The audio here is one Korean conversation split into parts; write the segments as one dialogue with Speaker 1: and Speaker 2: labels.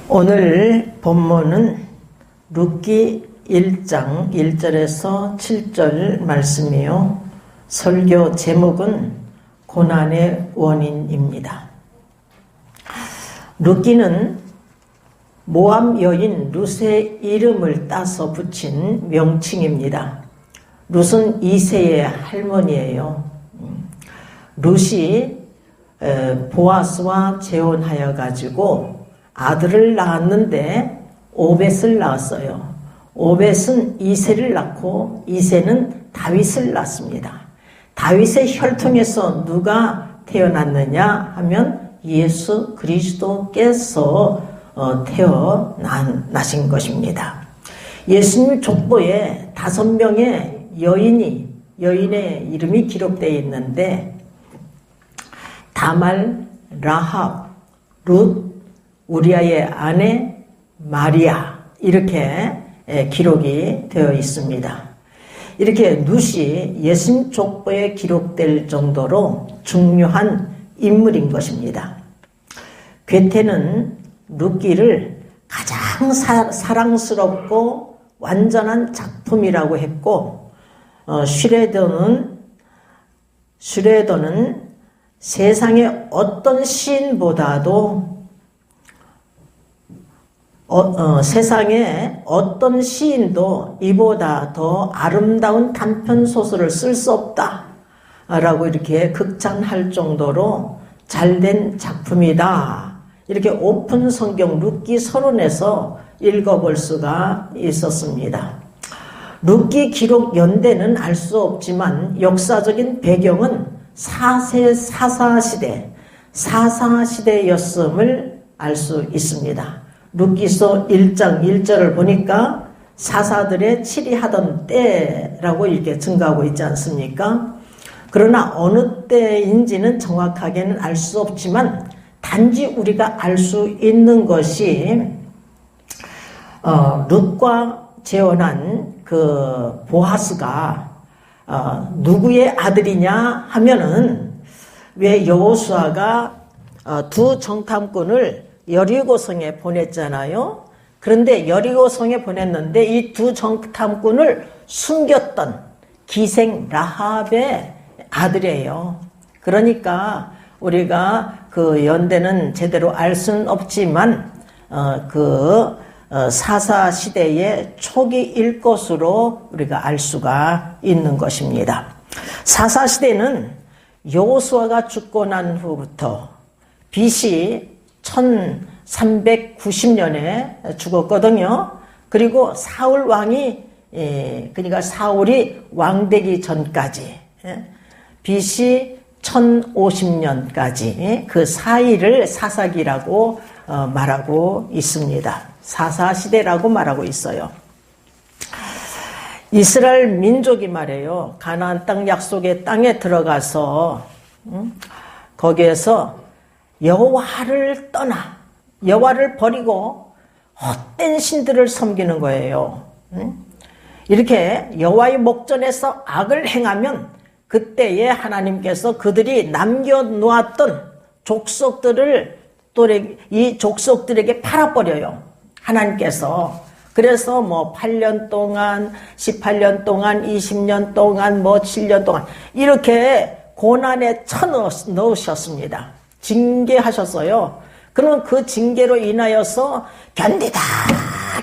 Speaker 1: 오늘 본문은 룻기 1장 1절에서 7절 말씀이요. 설교 제목은 고난의 원인입니다. 룻기는 모압 여인 룻의 이름을 따서 붙인 명칭입니다. 룻은 2세의 할머니예요. 룻이 보아스와 재혼하여 가지고 아들을 낳았는데 오벳을 낳았어요. 오벳은 이새를 낳고 이새는 다윗을 낳습니다. 다윗의 혈통에서 누가 태어났느냐 하면 예수 그리스도께서 태어나신 것입니다. 예수님 족보에 5명의 여인의 이름이 기록되어 있는데 다말, 라합, 룻, 우리아의 아내 마리아 이렇게 기록이 되어 있습니다. 이렇게 룻이 예수님 족보에 기록될 정도로 중요한 인물인 것입니다. 괴테는 룻기를 가장 사랑스럽고 완전한 작품이라고 했고 슈레더는 세상의 어떤 시인보다도 세상에 어떤 시인도 이보다 더 아름다운 단편 소설을 쓸 수 없다 라고 이렇게 극찬할 정도로 잘된 작품이다. 이렇게 오픈 성경 룻기 서론에서 읽어볼 수가 있었습니다. 룻기 기록 연대는 알 수 없지만 역사적인 배경은 사사시대였음을 알 수 있습니다. 룻기서 1장 1절을 보니까 사사들의 치리하던 때라고 이렇게 증가하고 있지 않습니까? 그러나 어느 때인지는 정확하게는 알 수 없지만 단지 우리가 알 수 있는 것이 룻과 재혼한 그 보아스가 누구의 아들이냐 하면은 왜 여호수아가 두 정탐꾼을 여리고성에 보냈잖아요. 그런데 여리고성에 보냈는데 이 두 정탐꾼을 숨겼던 기생 라합의 아들이에요. 그러니까 우리가 그 연대는 제대로 알 수는 없지만 사사 시대의 초기일 것으로 우리가 알 수가 있는 것입니다. 사사 시대는 여호수아가 죽고 난 후부터 BC 1390년에 죽었거든요. 그리고 사울 왕이 그러니까 사울이 왕되기 전까지 BC 1050년까지 그 사이를 사사기라고 말하고 있습니다. 사사시대라고 말하고 있어요. 이스라엘 민족이 말해요. 가나안 땅 약속의 땅에 들어가서 거기에서 여호와를 떠나 여호와를 버리고 헛된 신들을 섬기는 거예요. 이렇게 여호와의 목전에서 악을 행하면 그때에 하나님께서 그들이 남겨놓았던 족속들을 이 족속들에게 팔아버려요. 하나님께서. 그래서 8년 동안, 18년 동안, 20년 동안, 7년 동안 이렇게 고난에 쳐넣으셨습니다. 징계하셨어요. 그러면 그 징계로 인하여서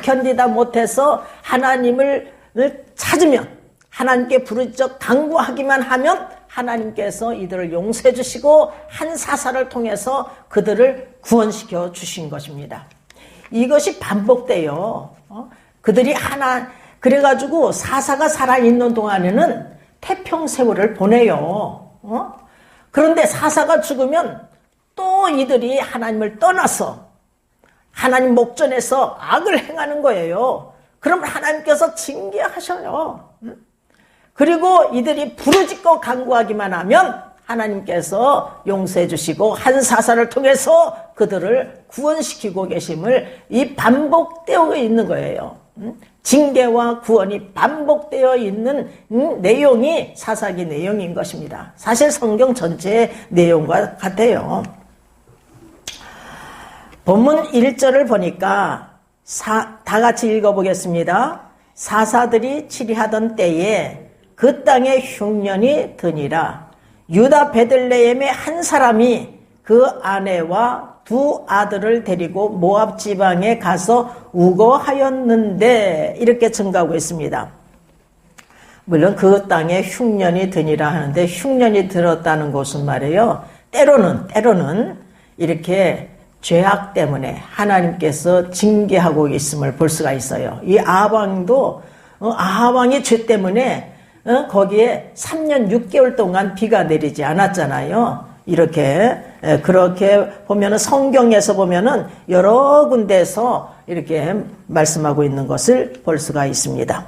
Speaker 1: 견디다 못해서 하나님을 찾으면 하나님께 부르짖어 간구하기만 하면 하나님께서 이들을 용서해 주시고 한 사사를 통해서 그들을 구원시켜 주신 것입니다. 이것이 반복돼요. 그들이 그래가지고 사사가 살아있는 동안에는 태평세월을 보내요. 그런데 사사가 죽으면 또 이들이 하나님을 떠나서 하나님 목전에서 악을 행하는 거예요. 그러면 하나님께서 징계하셔요. 그리고 이들이 부르짖고 간구하기만 하면 하나님께서 용서해 주시고 한 사사를 통해서 그들을 구원시키고 계심을 이 반복되어 있는 거예요. 징계와 구원이 반복되어 있는 내용이 사사기 내용인 것입니다. 사실 성경 전체의 내용과 같아요. 본문 1절을 보니까 다 같이 읽어보겠습니다. 사사들이 치리하던 때에 그 땅에 흉년이 드니라. 유다 베들레헴의 한 사람이 그 아내와 두 아들을 데리고 모압 지방에 가서 우거하였는데, 이렇게 증가하고 있습니다. 물론 그 땅에 흉년이 드니라 하는데, 흉년이 들었다는 것은 말이에요, 때로는 이렇게 죄악 때문에 하나님께서 징계하고 있음을 볼 수가 있어요. 이 아합왕도 아합왕의 죄 때문에 거기에 3년 6개월 동안 비가 내리지 않았잖아요. 그렇게 보면은, 성경에서 보면은 여러 군데에서 이렇게 말씀하고 있는 것을 볼 수가 있습니다.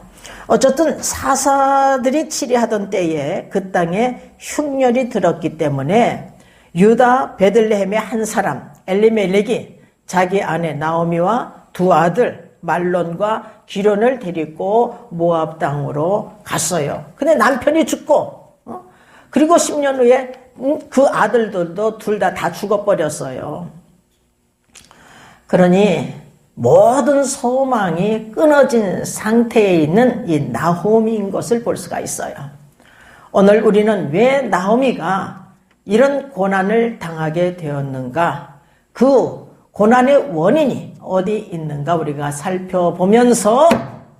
Speaker 1: 어쨌든 사사들이 치리하던 때에 그 땅에 흉년이 들었기 때문에 유다 베들레헴의 한 사람 엘리멜렉이 자기 아내 나오미와 두 아들 말론과 기련을 데리고 모압 땅으로 갔어요. 근데 남편이 죽고, 그리고 10년 후에 그 아들들도 둘 다 죽어버렸어요. 그러니 모든 소망이 끊어진 상태에 있는 이 나오미인 것을 볼 수가 있어요. 오늘 우리는 왜 나오미가 이런 고난을 당하게 되었는가, 그 고난의 원인이 어디 있는가 우리가 살펴보면서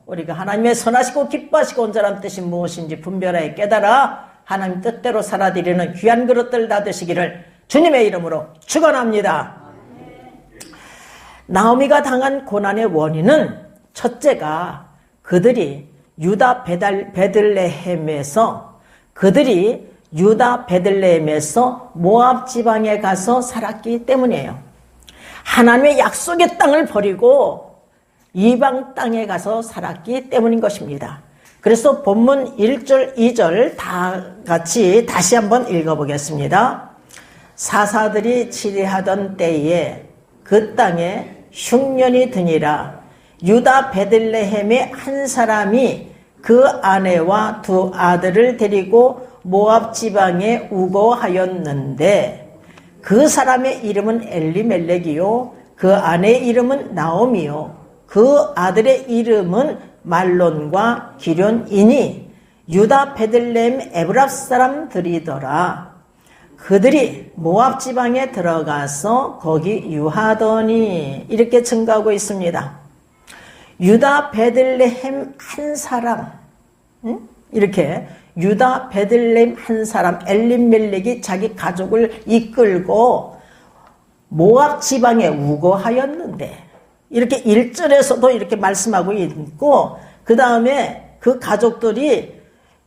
Speaker 1: 우리가 하나님의 선하시고 기뻐하시고 온전한 뜻이 무엇인지 분별하여 깨달아 하나님 뜻대로 살아드리는 귀한 그릇들 다 되시기를 주님의 이름으로 축원합니다. 나오미가 당한 고난의 원인은, 첫째가 그들이 유다 베들레헴에서 모압 지방에 가서 살았기 때문이에요. 하나님의 약속의 땅을 버리고 이방 땅에 가서 살았기 때문인 것입니다. 그래서 본문 1절, 2절 다 같이 다시 한번 읽어보겠습니다. 사사들이 치리하던 때에 그 땅에 흉년이 드니라. 유다 베들레헴의 한 사람이 그 아내와 두 아들을 데리고 모압 지방에 우거하였는데, 그 사람의 이름은 엘리멜렉이요, 그 아내의 이름은 나오미요, 그 아들의 이름은 말론과 기련이니 유다 베들레헴 에브랍 사람들이더라. 그들이 모압 지방에 들어가서 거기 유하더니, 이렇게 증가하고 있습니다. 유다 베들레헴 한 사람, 이렇게 유다 베들레헴 한 사람 엘리멜렉이 자기 가족을 이끌고 모압 지방에 우거하였는데, 이렇게 1절에서도 이렇게 말씀하고 있고, 그 다음에 그 가족들이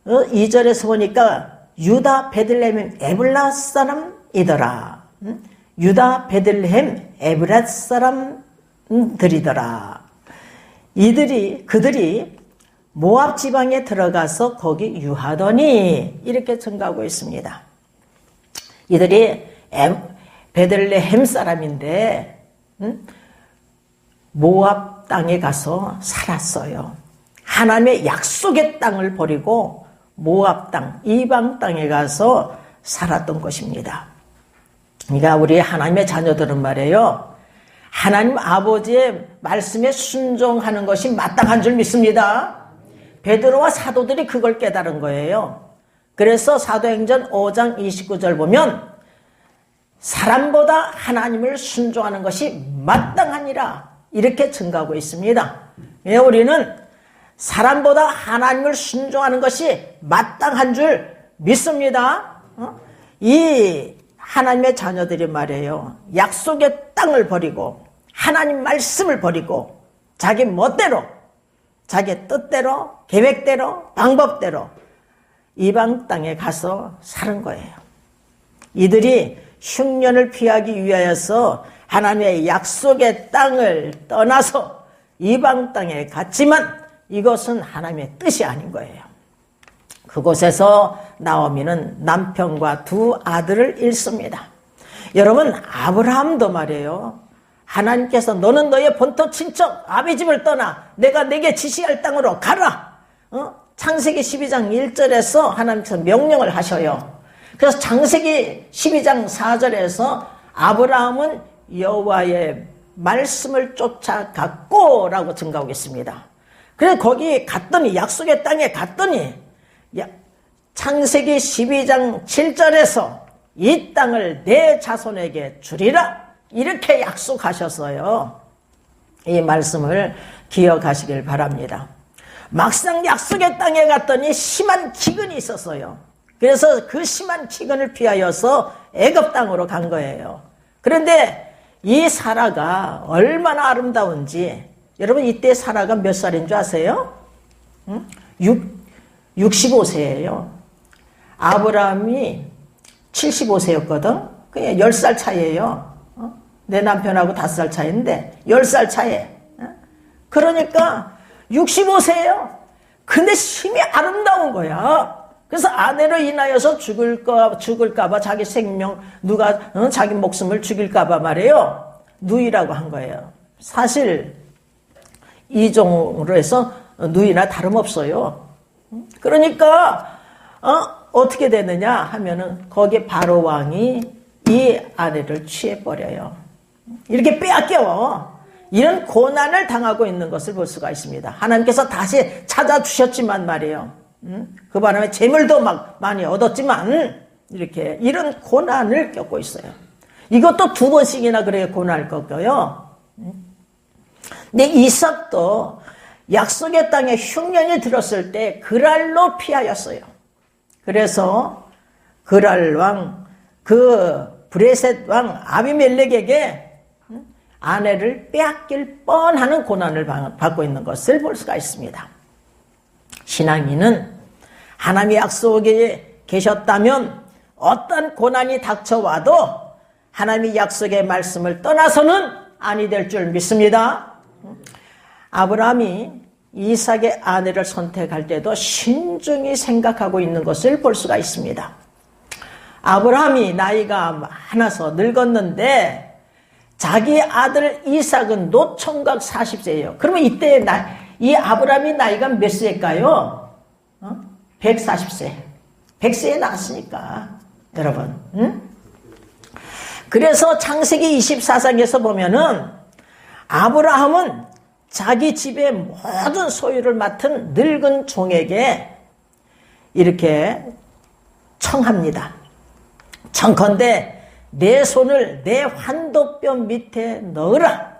Speaker 1: 2절에서 보니까 유다 베들레헴 에브라 사람이더라. 유다 베들레헴 에브라 사람들이더라. 그들이 모압 지방에 들어가서 거기 유하더니, 이렇게 증가하고 있습니다. 이들이 베들레헴 사람인데 모압 땅에 가서 살았어요. 하나님의 약속의 땅을 버리고 모압 땅, 이방 땅에 가서 살았던 것입니다. 그러니까 우리 하나님의 자녀들은 말이에요, 하나님 아버지의 말씀에 순종하는 것이 마땅한 줄 믿습니다. 베드로와 사도들이 그걸 깨달은 거예요. 그래서 사도행전 5장 29절 보면 사람보다 하나님을 순종하는 것이 마땅하니라, 이렇게 증가하고 있습니다. 우리는 사람보다 하나님을 순종하는 것이 마땅한 줄 믿습니다. 이 하나님의 자녀들이 말이에요, 약속의 땅을 버리고 하나님 말씀을 버리고 자기 멋대로, 자기 뜻대로, 계획대로, 방법대로 이방 땅에 가서 사는 거예요. 이들이 흉년을 피하기 위하여서 하나님의 약속의 땅을 떠나서 이방 땅에 갔지만 이것은 하나님의 뜻이 아닌 거예요. 그곳에서 나오미는 남편과 두 아들을 잃습니다. 여러분, 아브라함도 말이에요, 하나님께서 너는 너의 본토 친척 아비 집을 떠나 내가 내게 지시할 땅으로 가라. 창세기 12장 1절에서 하나님께서 명령을 하셔요. 그래서 창세기 12장 4절에서 아브라함은 여호와의 말씀을 쫓아갔고 라고 증가하고 있습니다. 그래서 거기 갔더니, 약속의 땅에 갔더니 창세기 12장 7절에서 이 땅을 내 자손에게 주리라 이렇게 약속하셨어요. 이 말씀을 기억하시길 바랍니다. 막상 약속의 땅에 갔더니 심한 기근이 있었어요. 그래서 그 심한 기근을 피하여서 애굽 땅으로 간 거예요. 그런데 이 사라가 얼마나 아름다운지, 여러분 이때 사라가 몇 살인 줄 아세요? 65세예요. 아브라함이 75세였거든. 그냥 10살 차이예요. 내 남편하고 5살 차이인데 10살 차이. 그러니까 65세예요. 근데 심히 아름다운 거야. 그래서 아내로 인하여서 죽을까봐 자기 생명, 자기 목숨을 죽일까봐 말이에요. 누이라고 한 거예요. 사실 이종으로 해서 누이나 다름없어요. 그러니까 어떻게 되느냐 하면은 거기에 바로 왕이 이 아내를 취해버려요. 이렇게 빼앗겨. 이런 고난을 당하고 있는 것을 볼 수가 있습니다. 하나님께서 다시 찾아주셨지만 말이에요. 그 바람에 재물도 막 많이 얻었지만 이렇게 이런 고난을 겪고 있어요. 이것도 2번씩이나 그래 고난을 겪어요. 근데 이삭도 약속의 땅에 흉년이 들었을 때 그랄로 피하였어요. 그래서 그랄 왕, 그 브레셋 왕 아비멜렉에게 아내를 빼앗길 뻔하는 고난을 받고 있는 것을 볼 수가 있습니다. 신앙인은 하나님의 약속에 계셨다면 어떤 고난이 닥쳐와도 하나님의 약속의 말씀을 떠나서는 아니 될 줄 믿습니다. 아브라함이 이삭의 아내를 선택할 때도 신중히 생각하고 있는 것을 볼 수가 있습니다. 아브라함이 나이가 많아서 늙었는데 자기 아들 이삭은 노총각 40세예요. 그러면 이때 이 아브라함이 나이가 몇 세일까요? 140세. 100세에 낳았으니까. 여러분. 그래서 창세기 24장에서 보면은 아브라함은 자기 집의 모든 소유를 맡은 늙은 종에게 이렇게 청합니다. 청컨대 내 손을 내 환도뼈 밑에 넣으라.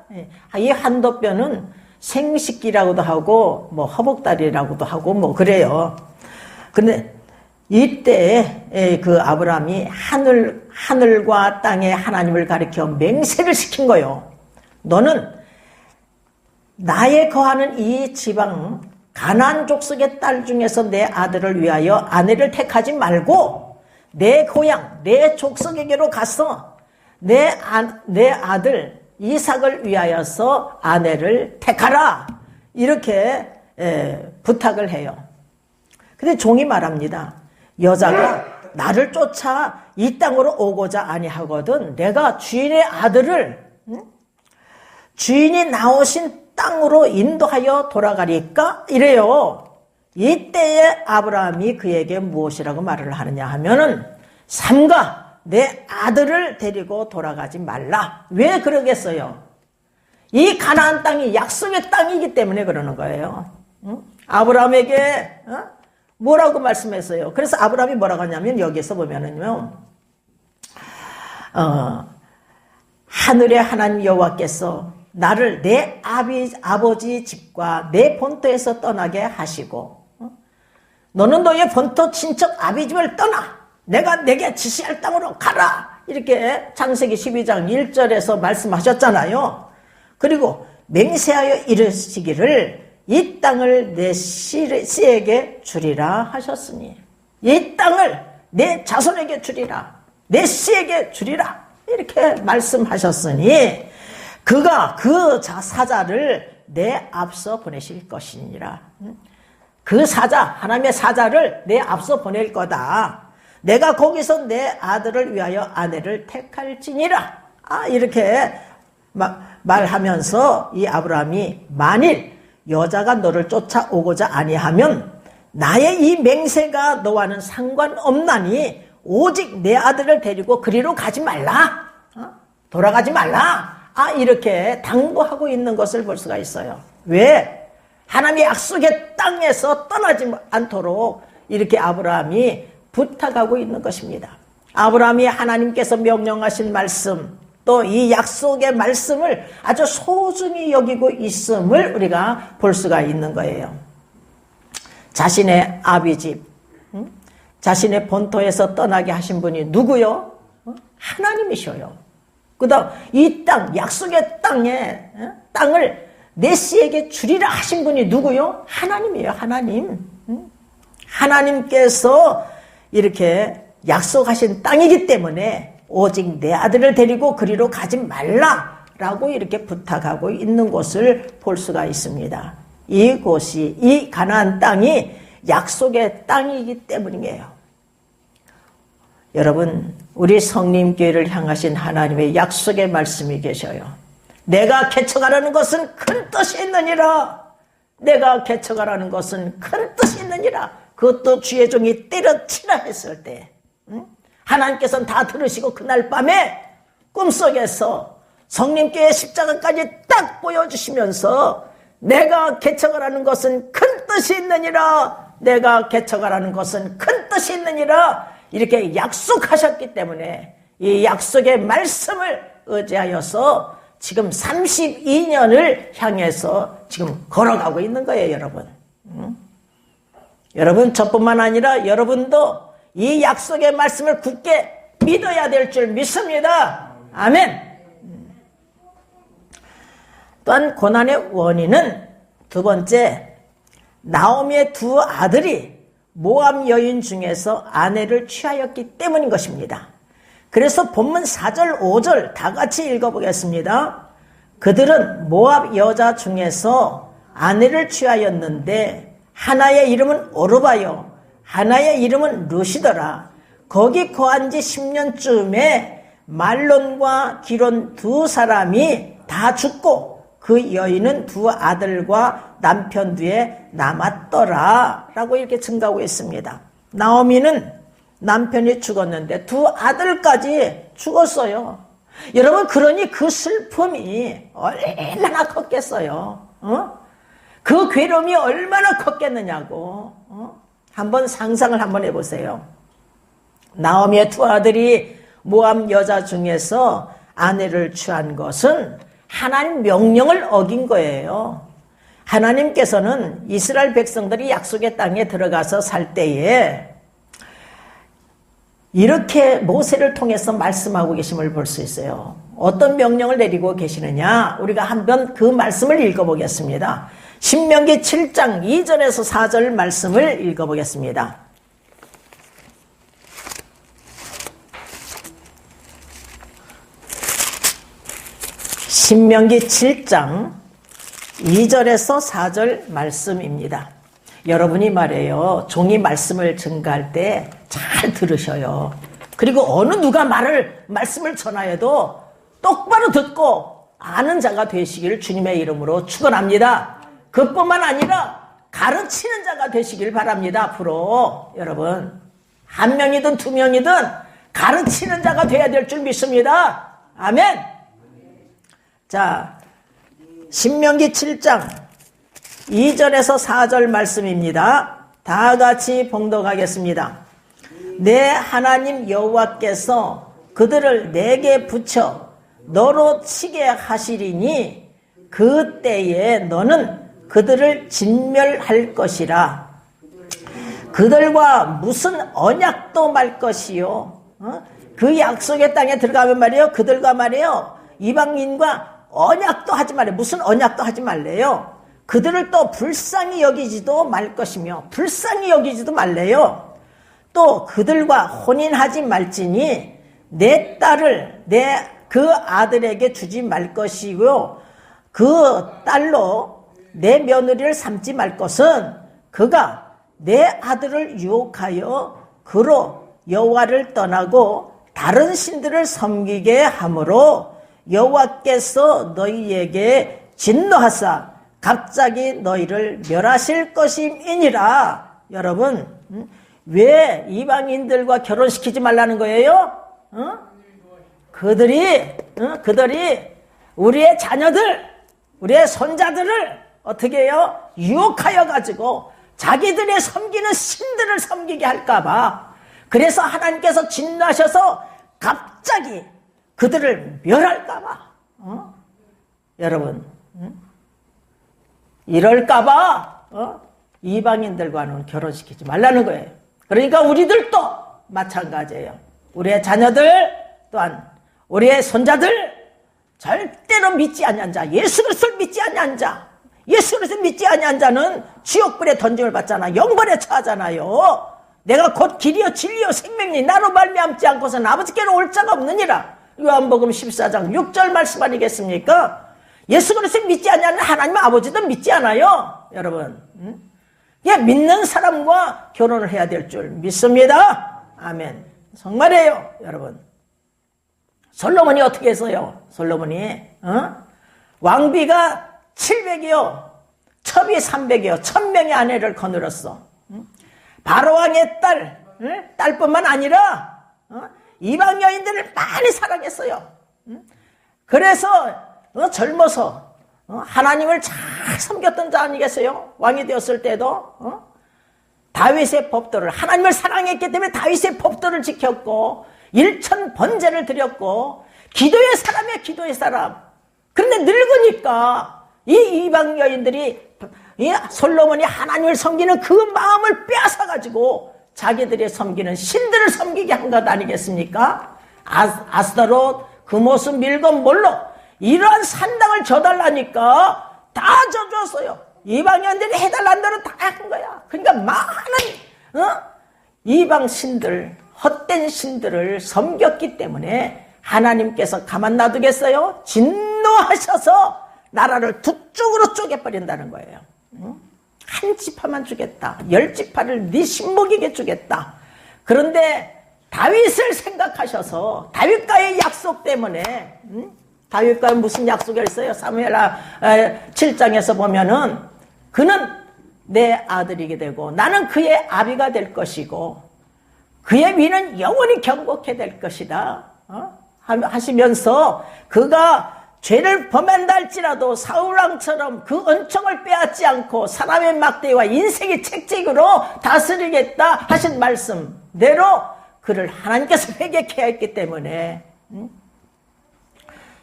Speaker 1: 이 환도뼈는 생식기라고도 하고 뭐 허벅다리라고도 하고 뭐 그래요. 근데 이때 그 아브라함이 하늘과 땅의 하나님을 가리켜 맹세를 시킨 거예요. 너는 나의 거하는 이 지방 가나안 족속의 딸 중에서 내 아들을 위하여 아내를 택하지 말고 내 고향, 내 족속에게로 가서 내 아들 이삭을 위하여서 아내를 택하라. 이렇게 부탁을 해요. 근데 종이 말합니다. 여자가 나를 쫓아 이 땅으로 오고자 아니하거든 내가 주인의 아들을 주인이 나오신 땅으로 인도하여 돌아가리까? 이래요. 이때에 아브라함이 그에게 무엇이라고 말을 하느냐 하면은 삼가 내 아들을 데리고 돌아가지 말라. 왜 그러겠어요? 이 가나안 땅이 약속의 땅이기 때문에 그러는 거예요. 아브라함에게 뭐라고 말씀했어요? 그래서 아브라함이 뭐라고 하냐면 여기에서 보면은요, 하늘의 하나님 여호와께서 나를 내 아버지 집과 내 본토에서 떠나게 하시고 너는 너의 본토 친척 아비 집을 떠나 내가 내게 지시할 땅으로 가라. 이렇게 창세기 12장 1절에서 말씀하셨잖아요. 그리고 맹세하여 이르시기를 이 땅을 내 씨에게 주리라 하셨으니 이 땅을 내 자손에게 주리라. 내 씨에게 주리라. 이렇게 말씀하셨으니 그가 그 사자를 내 앞서 보내실 것이니라. 그 사자, 하나님의 사자를 내 앞서 보낼 거다. 내가 거기서 내 아들을 위하여 아내를 택할지니라. 이렇게 말하면서 이 아브라함이 만일 여자가 너를 쫓아오고자 아니하면 나의 이 맹세가 너와는 상관없나니 오직 내 아들을 데리고 그리로 가지 말라. 돌아가지 말라. 이렇게 당부하고 있는 것을 볼 수가 있어요. 왜? 하나님의 약속의 땅에서 떠나지 않도록 이렇게 아브라함이 부탁하고 있는 것입니다. 아브라함이 하나님께서 명령하신 말씀, 또 이 약속의 말씀을 아주 소중히 여기고 있음을 우리가 볼 수가 있는 거예요. 자신의 아비집, 자신의 본토에서 떠나게 하신 분이 누구요? 하나님이셔요. 그 다음 이 땅, 약속의 땅을 메시에게 주리라 하신 분이 누구요? 하나님이에요. 하나님. 하나님께서 이렇게 약속하신 땅이기 때문에 오직 내 아들을 데리고 그리로 가지 말라라고 이렇게 부탁하고 있는 것을 볼 수가 있습니다. 이곳이, 이 가나안 땅이 약속의 땅이기 때문이에요. 여러분, 우리 성림교회를 향하신 하나님의 약속의 말씀이 계셔요. 내가 개척하라는 것은 큰 뜻이 있느니라. 내가 개척하라는 것은 큰 뜻이 있느니라. 그것도 주의 종이 때려치라 했을 때 하나님께서는 다 들으시고 그날 밤에 꿈속에서 성림교회 십자가까지 딱 보여주시면서 내가 개척하라는 것은 큰 뜻이 있느니라. 내가 개척하라는 것은 큰 뜻이 있느니라. 이렇게 약속하셨기 때문에 이 약속의 말씀을 의지하여서 지금 32년을 향해서 지금 걸어가고 있는 거예요, 여러분. 여러분, 저뿐만 아니라 여러분도 이 약속의 말씀을 굳게 믿어야 될 줄 믿습니다. 아멘. 또한 고난의 원인은 두 번째, 나오미의 두 아들이 모압 여인 중에서 아내를 취하였기 때문인 것입니다. 그래서 본문 4절, 5절 다 같이 읽어보겠습니다. 그들은 모압 여자 중에서 아내를 취하였는데 하나의 이름은 오르바요, 하나의 이름은 루시더라. 거기 거한 지 10년쯤에 말론과 기론 두 사람이 다 죽고 그 여인은 두 아들과 남편 뒤에 남았더라 라고 이렇게 증가하고 있습니다. 나오미는 남편이 죽었는데 두 아들까지 죽었어요. 여러분, 그러니 그 슬픔이 얼마나 컸겠어요. 그 괴로움이 얼마나 컸겠느냐고. 한번 상상을 한번 해보세요. 나오미의 두 아들이 모압 여자 중에서 아내를 취한 것은 하나님 명령을 어긴 거예요. 하나님께서는 이스라엘 백성들이 약속의 땅에 들어가서 살 때에 이렇게 모세를 통해서 말씀하고 계심을 볼 수 있어요. 어떤 명령을 내리고 계시느냐? 우리가 한번 그 말씀을 읽어보겠습니다. 신명기 7장 2절에서 4절 말씀을 읽어보겠습니다. 신명기 7장 2절에서 4절 말씀입니다. 여러분이 말이에요, 종이 말씀을 증가할 때 잘 들으셔요. 그리고 어느 누가 말씀을 전하여도 똑바로 듣고 아는 자가 되시길 주님의 이름으로 축원합니다. 그뿐만 아니라 가르치는 자가 되시길 바랍니다. 앞으로 여러분, 한 명이든 두 명이든 가르치는 자가 돼야 될 줄 믿습니다. 아멘. 자, 신명기 7장 2절에서 4절 말씀입니다. 다 같이 봉독하겠습니다. 내 하나님 여호와께서 그들을 내게 붙여 너로 치게 하시리니 그때에 너는 그들을 진멸할 것이라. 그들과 무슨 언약도 말 것이요. 그 약속의 땅에 들어가면 말이에요, 그들과 말이에요, 이방인과 언약도 하지 말래요. 무슨 언약도 하지 말래요. 그들을 또 불쌍히 여기지도 말 것이며 불쌍히 여기지도 말래요. 또 그들과 혼인하지 말지니 내 딸을 그 아들에게 주지 말 것이고요. 그 딸로 내 며느리를 삼지 말 것은 그가 내 아들을 유혹하여 그로 여호와를 떠나고 다른 신들을 섬기게 하므로 여호와께서 너희에게 진노하사 갑자기 너희를 멸하실 것임이니라. 여러분, 왜 이방인들과 결혼시키지 말라는 거예요? 그들이 우리의 자녀들, 우리의 손자들을 어떻게 해요? 유혹하여 가지고 자기들의 섬기는 신들을 섬기게 할까봐, 그래서 하나님께서 진노하셔서 갑자기 그들을 멸할까봐, 여러분, 이럴까봐 이방인들과는 결혼시키지 말라는 거예요. 그러니까 우리들도 마찬가지예요. 우리의 자녀들 또한 우리의 손자들 절대로 믿지 아니한 자, 예수 그리스도를 믿지 아니한 자, 예수 그리스도를 믿지 아니한 자는 지옥불에 던짐을 받잖아. 영벌에 처하잖아요. 내가 곧 길이요 진리요 생명이니 나로 말미암지 않고서는 아버지께로 올 자가 없느니라. 요한복음 14장 6절 말씀 아니겠습니까? 예수 그리스도를 믿지 않냐는 하나님 아버지도 믿지 않아요. 여러분, 믿는 사람과 결혼을 해야 될 줄 믿습니다. 아멘. 정말이에요, 여러분. 솔로몬이 어떻게 했어요? 솔로몬이 왕비가 700이요, 첩이 300이요, 1000명의 아내를 거느렸어. 바로왕의 딸뿐만 아니라 이방 여인들을 많이 사랑했어요. 그래서 젊어서 하나님을 잘 섬겼던 자 아니겠어요? 왕이 되었을 때도 다윗의 법도를, 하나님을 사랑했기 때문에 다윗의 법도를 지켰고 일천 번제를 드렸고 기도의 사람이야, 기도의 사람. 그런데 늙으니까 이 이방 여인들이 솔로몬이 하나님을 섬기는 그 마음을 빼앗아가지고 자기들이 섬기는 신들을 섬기게 한 것 아니겠습니까? 아스타롯, 금오스, 밀검, 몰록, 이러한 산당을 져달라니까 다 져줬어요. 이방인들이 해달라는 대로 다 한 거야. 그러니까 많은 이방 신들, 헛된 신들을 섬겼기 때문에 하나님께서 가만 놔두겠어요? 진노하셔서 나라를 두 쪽으로 쪼개버린다는 거예요. 한 지파만 주겠다. 10지파를 네 신복에게 주겠다. 그런데 다윗을 생각하셔서 다윗과의 약속 때문에, 다윗과 무슨 약속이 있어요? 사무엘하 7장에서 보면은 그는 내 아들이게 되고 나는 그의 아비가 될 것이고 그의 위는 영원히 경고케 될 것이다 하시면서 그가 죄를 범한다 할지라도 사울왕처럼 그 은총을 빼앗지 않고 사람의 막대와 인생의 책찍으로 다스리겠다 하신 말씀대로 그를 하나님께서 회개케 했기 때문에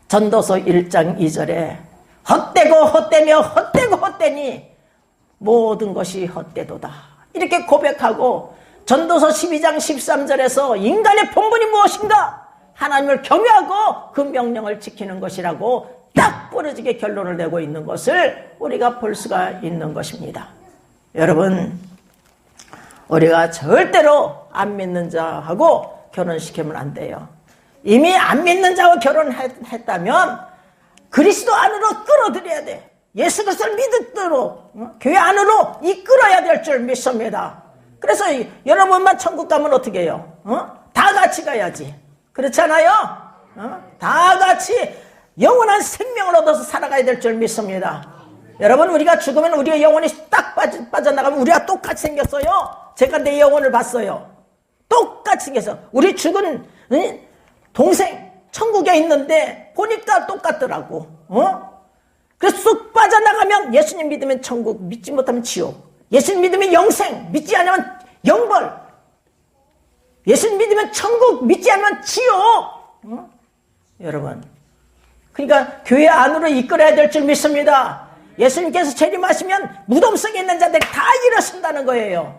Speaker 1: 전도서 1장 2절에 헛되고 헛되며 헛되고 헛되니 모든 것이 헛되도다 이렇게 고백하고, 전도서 12장 13절에서 인간의 본분이 무엇인가? 하나님을 경외하고 그 명령을 지키는 것이라고 딱 부러지게 결론을 내고 있는 것을 우리가 볼 수가 있는 것입니다. 여러분, 우리가 절대로 안 믿는 자하고 결혼시키면 안 돼요. 이미 안 믿는 자와 결혼했다면 그리스도 안으로 끌어들여야 돼. 예수 그리스도를 믿도록 교회 안으로 이끌어야 될 줄 믿습니다. 그래서 여러분만 천국 가면 어떻게 해요? 다 같이 가야지. 그렇잖아요? 다 같이 영원한 생명을 얻어서 살아가야 될 줄 믿습니다. 여러분, 우리가 죽으면 우리의 영혼이 딱 빠져나가면 우리가 똑같이 생겼어요. 제가 내 영혼을 봤어요. 똑같이 생겨서 우리 죽은 동생 천국에 있는데 보니까 똑같더라고. 그래서 쑥 빠져나가면 예수님 믿으면 천국, 믿지 못하면 지옥. 예수님 믿으면 영생, 믿지 않으면 영벌. 예수님 믿으면 천국, 믿지 않으면 지옥. 여러분, 그러니까 교회 안으로 이끌어야 될 줄 믿습니다. 예수님께서 재림하시면 무덤 속에 있는 자들이 다 일어선다는 거예요.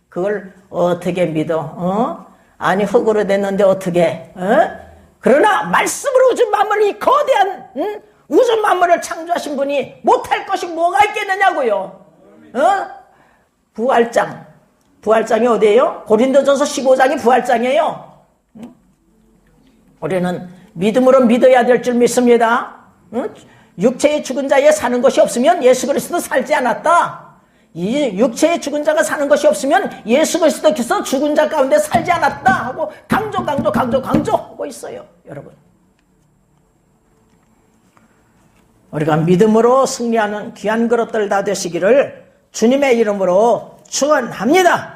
Speaker 1: 그걸 어떻게 믿어? 아니, 흙으로 됐는데 어떻게? 그러나 말씀으로 우주 만물을, 이 거대한 우주 만물을 창조하신 분이 못할 것이 뭐가 있겠느냐고요. 부활장이 어디예요? 고린도전서 15장이 부활장이에요. 우리는 믿음으로 믿어야 될 줄 믿습니다. 육체의 죽은 자에 사는 것이 없으면 예수 그리스도 살지 않았다. 이 육체의 죽은 자가 사는 것이 없으면 예수 그리스도께서 죽은 자 가운데 살지 않았다 하고 강조하고 있어요. 여러분, 우리가 믿음으로 승리하는 귀한 그릇들 다 되시기를 주님의 이름으로 축원합니다.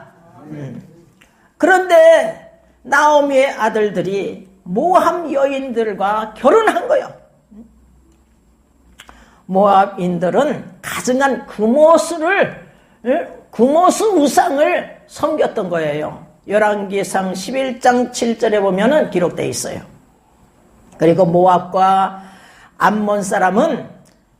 Speaker 1: 그런데 나오미의 아들들이 모함 여인들과 결혼한 거예요. 모압인들은 가증한 금오스 우상을 섬겼던 거예요. 열왕기상 11장 7절에 보면은 기록되어 있어요. 그리고 모압과 암몬 사람은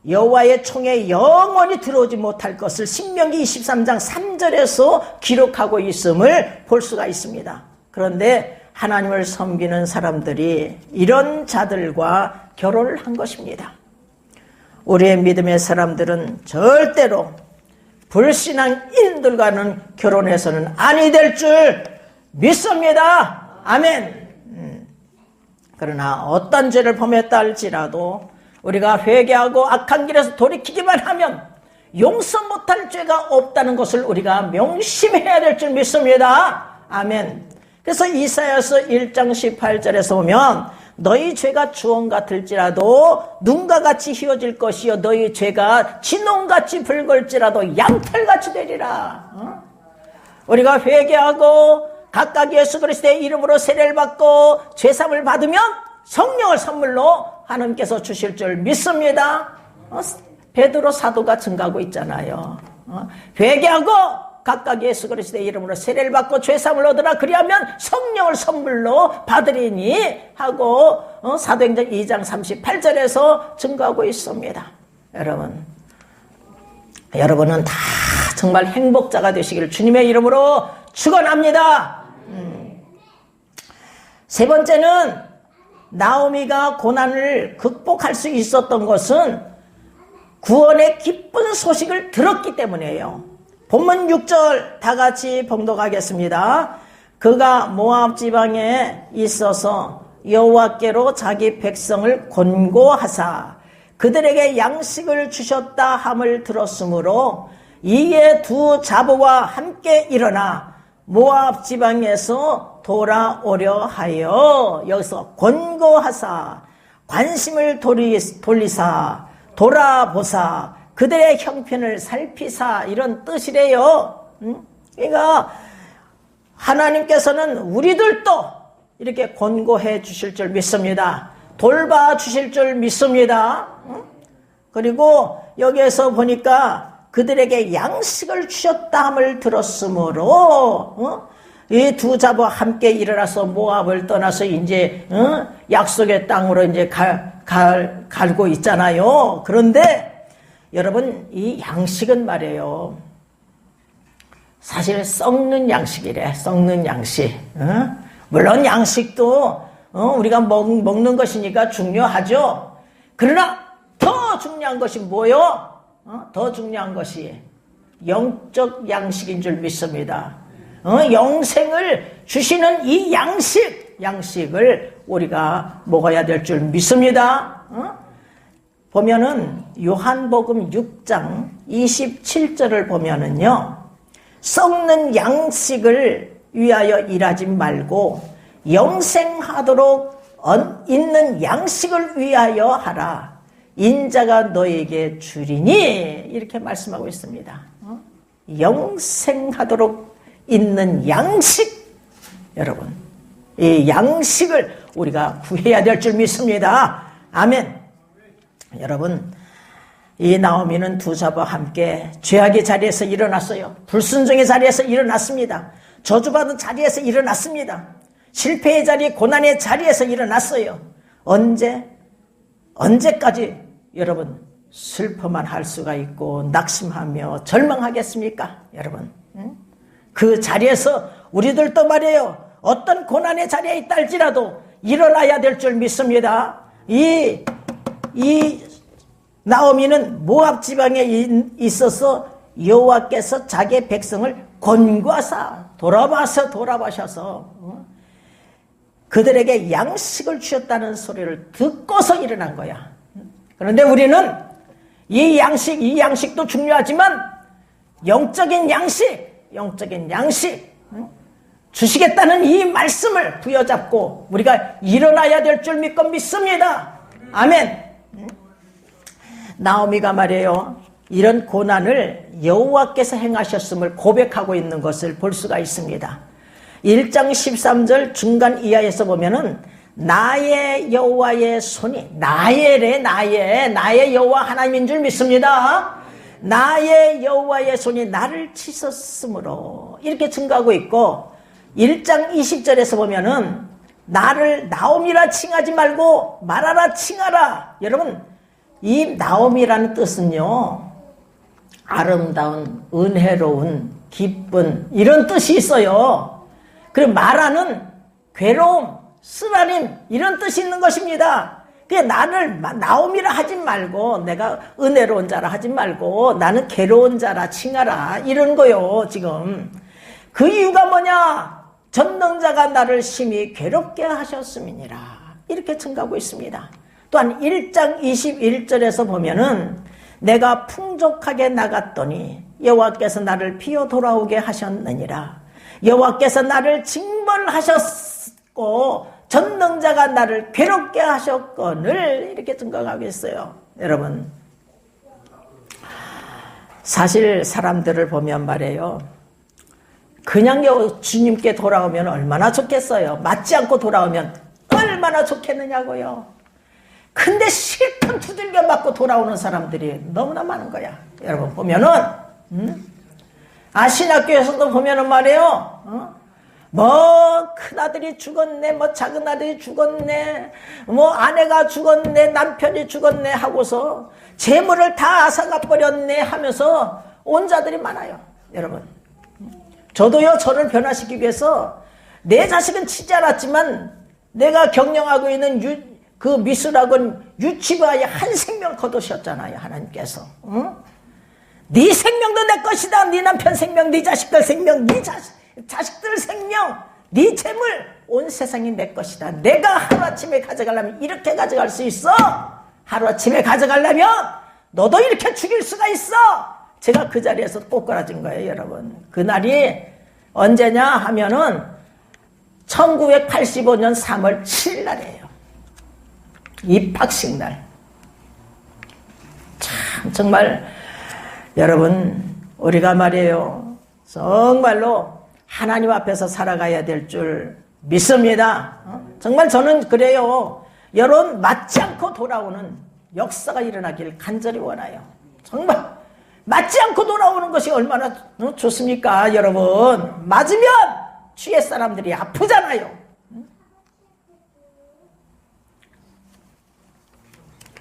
Speaker 1: 여호와의 총에 영원히 들어오지 못할 것을 신명기 23장 3절에서 기록하고 있음을 볼 수가 있습니다. 그런데 하나님을 섬기는 사람들이 이런 자들과 결혼을 한 것입니다. 우리의 믿음의 사람들은 절대로 불신앙인들과는 결혼해서는 아니 될 줄 믿습니다. 아멘. 그러나 어떤 죄를 범했다 할지라도 우리가 회개하고 악한 길에서 돌이키기만 하면 용서 못할 죄가 없다는 것을 우리가 명심해야 될 줄 믿습니다. 아멘. 그래서 이사야서 1장 18절에서 보면 너희 죄가 주홍 같을지라도 눈과 같이 희어질 것이요 너희 죄가 진홍같이 붉을지라도 양털같이 되리라. 우리가 회개하고 각각 예수 그리스도의 이름으로 세례를 받고 죄사함을 받으면 성령을 선물로 하나님께서 주실 줄 믿습니다. 베드로 사도가 증가하고 있잖아요. 회개하고 각각 예수 그리스도의 이름으로 세례를 받고 죄사함을 얻으라 그리하면 성령을 선물로 받으리니 하고 사도행전 2장 38절에서 증거하고 있습니다. 여러분은 다 정말 행복자가 되시기를 주님의 이름으로 축원합니다. 세 번째는 나오미가 고난을 극복할 수 있었던 것은 구원의 기쁜 소식을 들었기 때문이에요. 본문 6절 다 같이 봉독하겠습니다. 그가 모압 지방에 있어서 여호와께로 자기 백성을 권고하사 그들에게 양식을 주셨다 함을 들었으므로 이에 두 자부와 함께 일어나 모압 지방에서 돌아오려 하여, 여기서 권고하사 관심을 돌리사 돌아보사 그들의 형편을 살피사 이런 뜻이래요. 그러니까 하나님께서는 우리들도 이렇게 권고해 주실 줄 믿습니다. 돌봐 주실 줄 믿습니다. 그리고 여기에서 보니까 그들에게 양식을 주셨다 함을 들었으므로 이 두 자부와 함께 일어나서 모압을 떠나서 이제 약속의 땅으로 이제 갈고 있잖아요. 그런데 여러분 이 양식은 말이에요. 사실 썩는 양식이래. 썩는 양식. 물론 양식도 우리가 먹는 것이니까 중요하죠. 그러나 더 중요한 것이 뭐요? 더 중요한 것이 영적 양식인 줄 믿습니다. 영생을 주시는 이 양식을 우리가 먹어야 될 줄 믿습니다. 보면은 요한복음 6장 27절을 보면은요, 썩는 양식을 위하여 일하지 말고 영생하도록 있는 양식을 위하여 하라. 인자가 너에게 주리니 이렇게 말씀하고 있습니다. 영생하도록 있는 양식, 여러분 이 양식을 우리가 구해야 될 줄 믿습니다. 아멘. 여러분 이 나오미는 두 자부와 함께 죄악의 자리에서 일어났어요. 불순종의 자리에서 일어났습니다. 저주받은 자리에서 일어났습니다. 실패의 자리, 고난의 자리에서 일어났어요. 언제까지 여러분 슬퍼만 할 수가 있고 낙심하며 절망하겠습니까? 여러분 그 자리에서 우리들도 말이에요. 어떤 고난의 자리에 있다 할지라도 일어나야 될 줄 믿습니다. 이 나오미는 모압 지방에 있어서 여호와께서 자기의 백성을 권고하사 돌아보셔서 그들에게 양식을 주셨다는 소리를 듣고서 일어난 거야. 그런데 우리는 이 양식도 중요하지만 영적인 양식 주시겠다는 이 말씀을 부여잡고 우리가 일어나야 될 줄 믿습니다. 아멘. 나오미가 말이에요. 이런 고난을 여호와께서 행하셨음을 고백하고 있는 것을 볼 수가 있습니다. 1장 13절 중간 이하에서 보면은 나의 여호와의 손이, 나의 여호와 하나님인 줄 믿습니다. 나의 여호와의 손이 나를 치셨으므로 이렇게 증거하고 있고, 1장 20절에서 보면은 나를 나옴이라 칭하지 말고 말하라 칭하라. 여러분, 이 나옴이라는 뜻은요, 아름다운, 은혜로운, 기쁜, 이런 뜻이 있어요. 그리고 말하는 괴로움, 쓰라림, 이런 뜻이 있는 것입니다. 그게 나를 나옴이라 하지 말고, 내가 은혜로운 자라 하지 말고 나는 괴로운 자라 칭하라, 이런 거요. 지금 그 이유가 뭐냐? 전능자가 나를 심히 괴롭게 하셨음이니라, 이렇게 증가하고 있습니다. 또한 1장 21절에서 보면은 내가 풍족하게 나갔더니 여호와께서 나를 피어 돌아오게 하셨느니라. 여호와께서 나를 징벌하셨고 전능자가 나를 괴롭게 하셨거늘, 이렇게 증거하고 있어요. 여러분, 사실 사람들을 보면 말이에요, 그냥 주님께 돌아오면 얼마나 좋겠어요. 맞지 않고 돌아오면 얼마나 좋겠느냐고요. 근데 실컷 두들겨 맞고 돌아오는 사람들이 너무나 많은 거야. 여러분 보면은 신학교에서도 보면은 말이에요, 뭐 큰아들이 죽었네, 뭐 작은아들이 죽었네, 뭐 아내가 죽었네, 남편이 죽었네 하고서 재물을 다 앗아가 버렸네 하면서 온 자들이 많아요. 여러분, 저도요, 저를 변화시키기 위해서 내 자식은 치지 않았지만 내가 경영하고 있는 그 미술학원 유치부의 한 생명 거두셨잖아요, 하나님께서. 응? 네 생명도 내 것이다. 네 남편 생명, 네 자식들 생명, 네 자식들 생명, 네 재물, 온 세상이 내 것이다. 내가 하루아침에 가져가려면 이렇게 가져갈 수 있어. 하루아침에 가져가려면 너도 이렇게 죽일 수가 있어. 제가 그 자리에서 꼬꾸라진 거예요, 여러분. 그날이 언제냐 하면은 1985년 3월 7일 날이에요. 입학식 날. 참, 정말 여러분, 우리가 말이에요, 정말로 하나님 앞에서 살아가야 될 줄 믿습니다. 정말 저는 그래요. 여러분, 맞지 않고 돌아오는 역사가 일어나길 간절히 원해요. 정말 맞지 않고 돌아오는 것이 얼마나 좋습니까, 여러분. 맞으면 주위의 사람들이 아프잖아요.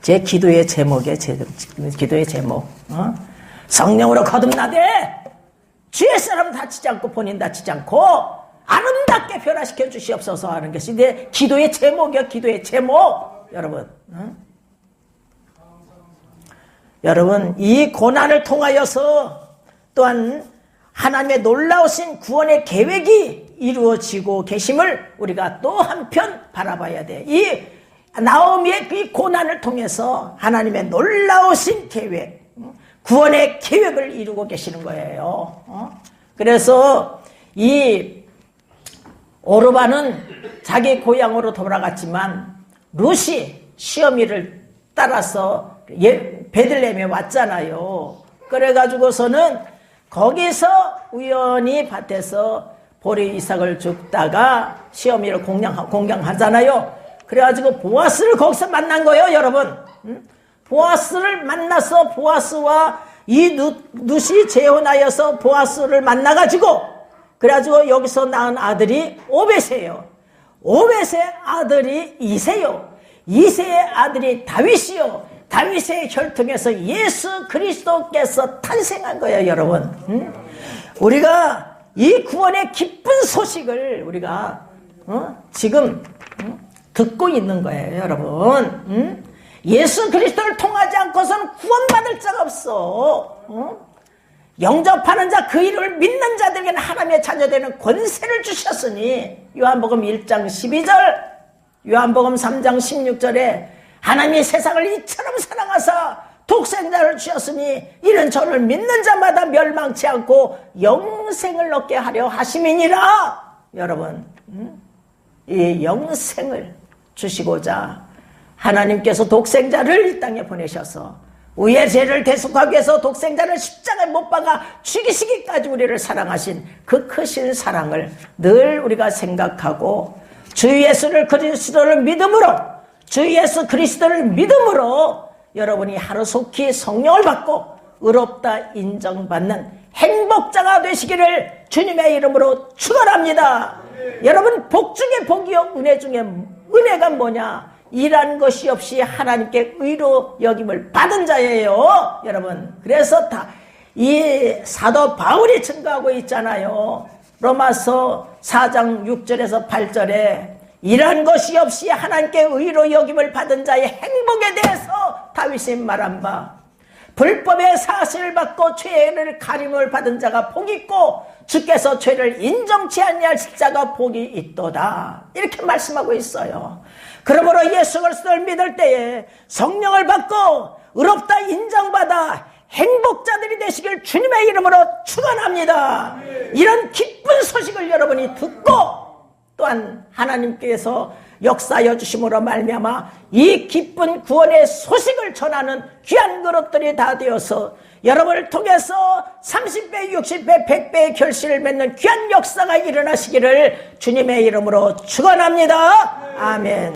Speaker 1: 제 기도의 제목이에요. 기도의 제목, 성령으로 거듭나되 주위의 사람 다치지 않고 본인 다치지 않고 아름답게 변화시켜 주시옵소서 하는 것이 내 기도의 제목이요. 기도의 제목. 여러분, 여러분, 이 고난을 통하여서 또한 하나님의 놀라우신 구원의 계획이 이루어지고 계심을 우리가 또 한편 바라봐야 돼. 이 나오미의 이 고난을 통해서 하나님의 놀라우신 계획, 구원의 계획을 이루고 계시는 거예요. 그래서 이 오르바는 자기 고향으로 돌아갔지만 룻이 시어미를 따라서 베들레헴에 왔잖아요. 그래가지고서는 거기서 우연히 밭에서 보리 이삭을 줍다가 시어미를 공경하잖아요. 그래가지고 보아스를 거기서 만난 거예요, 여러분. 보아스를 만나서 보아스와 이 룻이 재혼하여서 보아스를 만나가지고, 그래가지고 여기서 낳은 아들이 오벳이에요. 오벳의 아들이 이세요. 이세의 아들이 다윗이요. 다윗의 혈통에서 예수 그리스도께서 탄생한 거예요, 여러분. 우리가 이 구원의 기쁜 소식을 우리가 지금 듣고 있는 거예요, 여러분. 예수 그리스도를 통하지 않고서는 구원받을 자가 없어. 영접하는 자, 그 이름을 믿는 자들에게는 하나님의 자녀되는 권세를 주셨으니, 요한복음 1장 12절, 요한복음 3장 16절에 하나님이 세상을 이처럼 사랑하사 독생자를 주셨으니 이는 저를 믿는 자마다 멸망치 않고 영생을 얻게 하려 하심이니라. 여러분, 이 영생을 주시고자 하나님께서 독생자를 이 땅에 보내셔서 우리의 죄를 대속하기 위해서 독생자를 십자가에 못 박아 죽이시기까지 우리를 사랑하신 그 크신 사랑을 늘 우리가 생각하고 주 예수를 그리스도를 믿음으로, 주 예수 그리스도를 믿음으로 여러분이 하루속히 성령을 받고 의롭다 인정받는 행복자가 되시기를 주님의 이름으로 축원합니다. 여러분, 복 중에 복이요 은혜 중에 은혜가 뭐냐? 일한 것이 없이 하나님께 의로 여김을 받은 자예요. 여러분, 그래서 이 사도 바울이 증거하고 있잖아요. 로마서 4장 6절에서 8절에 일한 것이 없이 하나님께 의로 여김을 받은 자의 행복에 대해서 다윗이 말한 바, 불법의 사실을 받고 죄를 가림을 받은 자가 복이 있고 주께서 죄를 인정치 아니하실 자가 복이 있도다, 이렇게 말씀하고 있어요. 그러므로 예수 그리스도를 믿을 때에 성령을 받고 의롭다 인정받아 행복자들이 되시길 주님의 이름으로 축원합니다. 이런 기쁜 소식을 여러분이 듣고 또한 하나님께서 역사하여 주심으로 말미암아 이 기쁜 구원의 소식을 전하는 귀한 그릇들이 다 되어서 여러분을 통해서 30배, 60배, 100배의 결실을 맺는 귀한 역사가 일어나시기를 주님의 이름으로 축원합니다. 아멘.